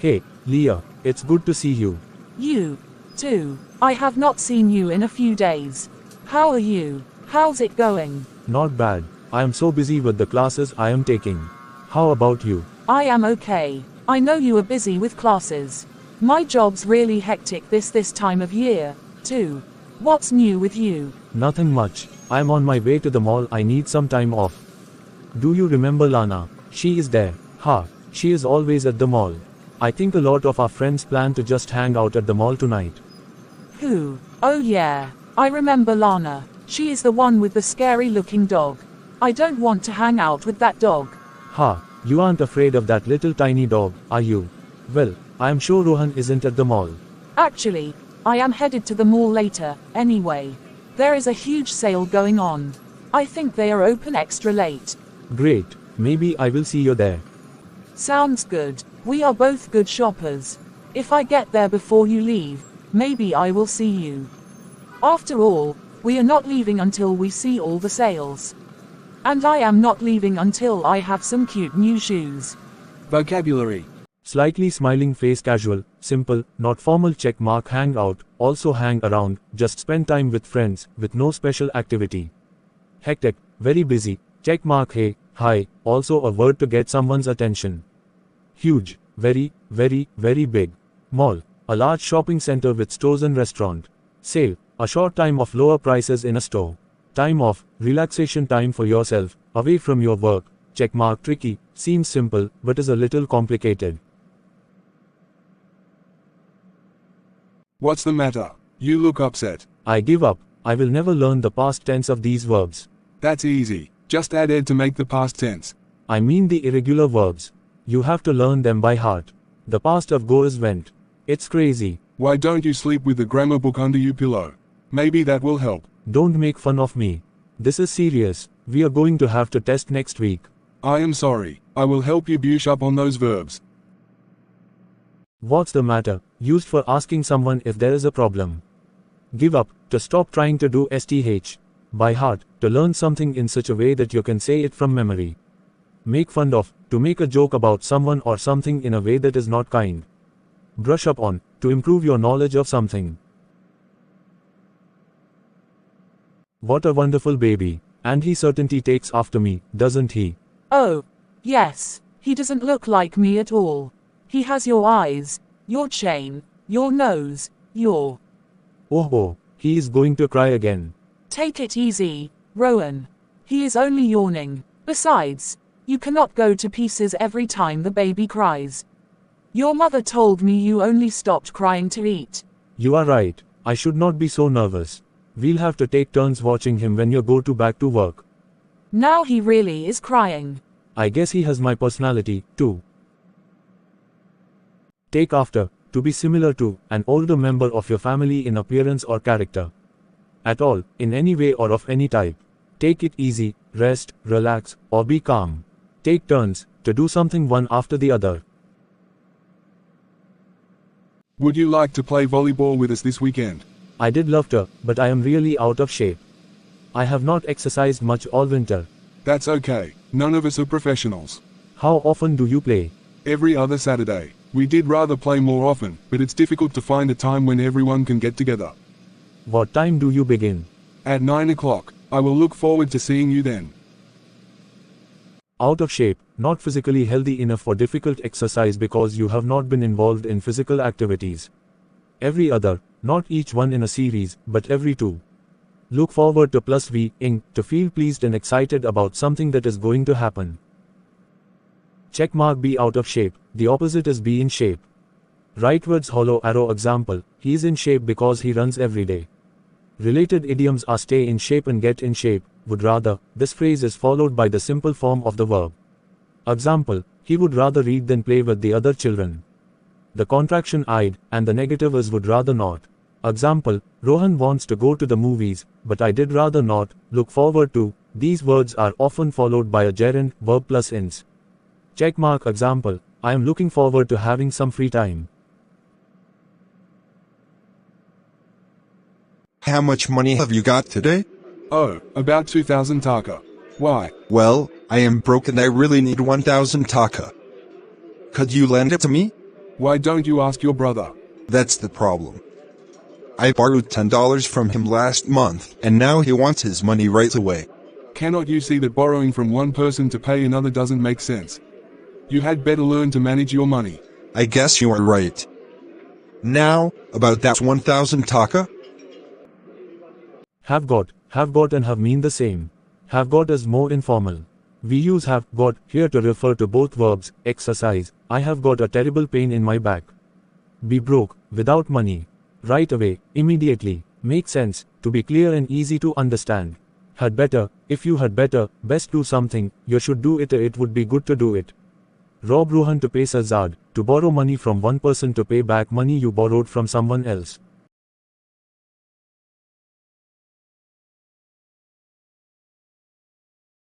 Hey, Leah, it's good to see you. You, too. I have not seen you in a few days. How are you? How's it going? Not bad. I am so busy with the classes I am taking. How about you? I am okay. I know you are busy with classes. My job's really hectic this time of year, too. What's new with you? Nothing much. I am on my way to the mall. I need some time off. Do you remember Lana? She is there. Ha, she is always at the mall. I think a lot of our friends plan to just hang out at the mall tonight. Who? Oh yeah. I remember Lana. She is the one with the scary looking dog. I don't want to hang out with that dog. Ha, you aren't afraid of that little tiny dog, are you? Well, I am sure Rohan isn't at the mall. Actually, I am headed to the mall later, anyway. There is a huge sale going on. I think they are open extra late. Great, maybe I will see you there. Sounds good. We are both good shoppers. If I get there before you leave, maybe I will see you. After all, we are not leaving until we see all the sales. And I am not leaving until I have some cute new shoes. Vocabulary. Slightly smiling face, casual, simple, not formal, check mark, hang out, also hang around, just spend time with friends, with no special activity. Hectic, very busy, check mark, hey, hi, also a word to get someone's attention. Huge, very, very, very big. Mall, a large shopping center with stores and restaurant. Sale, a short time of lower prices in a store. Time off, relaxation time for yourself, away from your work. Check mark, tricky, seems simple, but is a little complicated. What's the matter? You look upset. I give up. I will never learn the past tense of these verbs. That's easy. Just add ed to make the past tense. I mean the irregular verbs. You have to learn them by heart. The past of go is went. It's crazy. Why don't you sleep with the grammar book under your pillow? Maybe that will help. Don't make fun of me. This is serious. We are going to have to test next week. I am sorry. I will help you brush up on those verbs. What's the matter? Used for asking someone if there is a problem. Give up, to stop trying to do STH. By heart, to learn something in such a way that you can say it from memory. Make fun of, to make a joke about someone or something in a way that is not kind. Brush up on, to improve your knowledge of something. What a wonderful baby. And he certainly takes after me, doesn't he? Oh, yes. He doesn't look like me at all. He has your eyes, your chain, your nose, your... Oh, he is going to cry again. Take it easy, Rohan. He is only yawning. Besides, you cannot go to pieces every time the baby cries. Your mother told me you only stopped crying to eat. You are right. I should not be so nervous. We'll have to take turns watching him when you go back to work. Now he really is crying. I guess he has my personality, too. Take after, to be similar to, an older member of your family in appearance or character. At all, in any way or of any type. Take it easy, rest, relax, or be calm. Take turns, to do something one after the other. Would you like to play volleyball with us this weekend? I did love to, but I am really out of shape. I have not exercised much all winter. That's okay. None of us are professionals. How often do you play? Every other Saturday. We did rather play more often, but it's difficult to find a time when everyone can get together. What time do you begin? At 9 o'clock. I will look forward to seeing you then. Out of shape, not physically healthy enough for difficult exercise because you have not been involved in physical activities. Every other, not each one in a series, but every two. Look forward to +V-ing, to feel pleased and excited about something that is going to happen. Check mark, be out of shape, the opposite is be in shape. Rightwards hollow arrow example, he is in shape because he runs every day. Related idioms are stay in shape and get in shape, would rather, this phrase is followed by the simple form of the verb. Example, he would rather read than play with the other children. The contraction I'd, and the negative is would rather not. Example, Rohan wants to go to the movies, but I did rather not, look forward to. These words are often followed by a gerund, verb plus ins. Check mark example, I am looking forward to having some free time. How much money have you got today? Oh, about 2,000 taka. Why? Well, I am broke and I really need 1,000 taka. Could you lend it to me? Why don't you ask your brother? That's the problem. I borrowed $10 from him last month, and now he wants his money right away. Cannot you see that borrowing from one person to pay another doesn't make sense? You had better learn to manage your money. I guess you are right. Now, about that 1,000 taka? Have got and have mean the same. Have got is more informal. We use have got here to refer to both verbs. Exercise, I have got a terrible pain in my back. Be broke, without money. Right away, immediately, make sense, to be clear and easy to understand. Had better, if you had better, best do something, you should do it, it would be good to do it. Rob Rohan to pay Sazzad, to borrow money from one person to pay back money you borrowed from someone else.